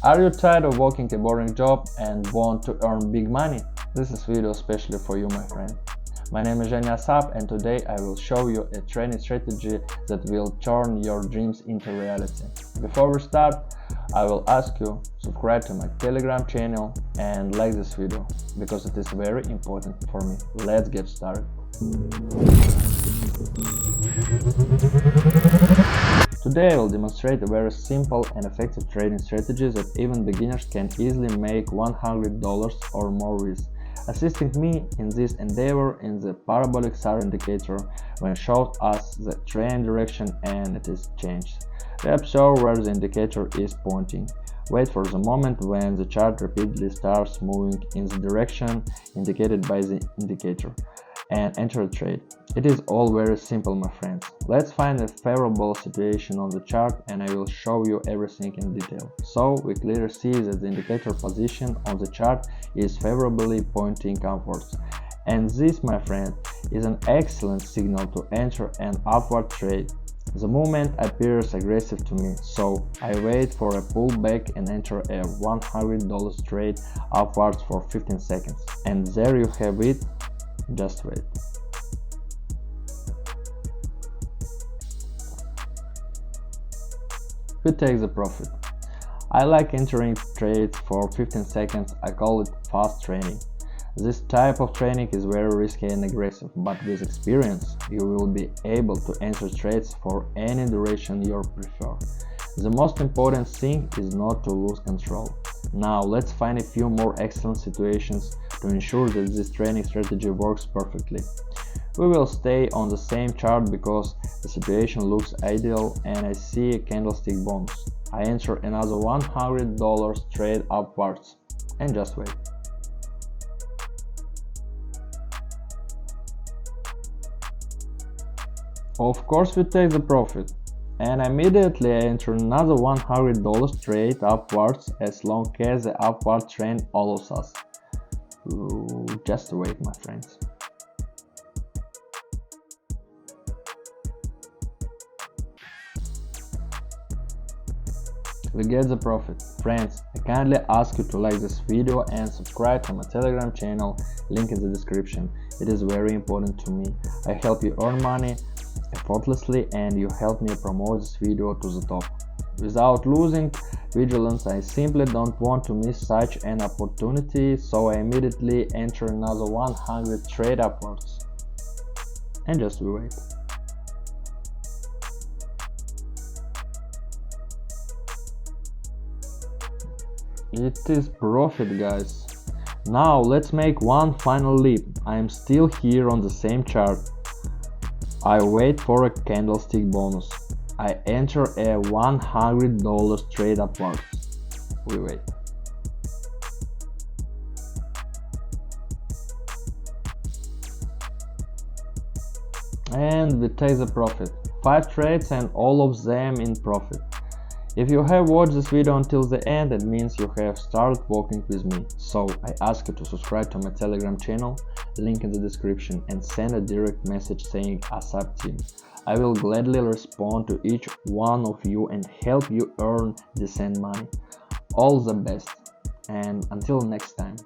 Are you tired of working a boring job and want to earn big money? This is video especially for you, my friend. My name is Asab, and today I will show you a trading strategy that will turn your dreams into reality. Before we start, I will ask you subscribe to my Telegram channel and like this video because it is very important for me. Let's get started. Today I will demonstrate a very simple and effective trading strategy that even beginners can easily make $100 or more with. Assisting me in this endeavor in the Parabolik SAR indicator when showed us the trend direction and it is changed. We observe where the indicator is pointing. Wait for the moment when the chart repeatedly starts moving in the direction indicated by the indicator and enter a trade. It is all very simple, my friends. Let's find a favorable situation on the chart and I will show you everything in detail. So we clearly see that the indicator position on the chart is favorably pointing upwards. And this, my friend, is an excellent signal to enter an upward trade. The movement appears aggressive to me, so I wait for a pullback and enter a $100 trade upwards for 15 seconds. And there you have it. Just wait. We take the profit. I like entering trades for 15 seconds. I call it fast trading. This type of trading is very risky and aggressive, but with experience you will be able to enter trades for any duration you prefer. The most important thing is not to lose control. Now let's find a few more excellent situations to ensure that this trading strategy works perfectly. We will stay on the same chart because the situation looks ideal and I see a candlestick bonus. I enter another $100 trade upwards and just wait. Of course we take the profit. And immediately I enter another $100 trade upwards as long as the upward trend follows us. Just wait, my friends. We get the profit. Friends, I kindly ask you to like this video and subscribe to my Telegram channel, link in the description. It is very important to me. I help you earn money effortlessly and you help me promote this video to the top. Without losing vigilance, I simply don't want to miss such an opportunity, so I immediately enter another 100 trade upwards and just wait. It is profit, guys. Now let's make one final leap. I am still here on the same chart. I wait for a candlestick bonus. I enter a $100 trade upwards. We wait. And we take the profit. 5 trades and all of them in profit. If you have watched this video until the end, it means you have started working with me. So I ask you to subscribe to my Telegram channel, link in the description, and send a direct message saying Asab team. I will gladly respond to each one of you and help you earn decent money. All the best, and until next time.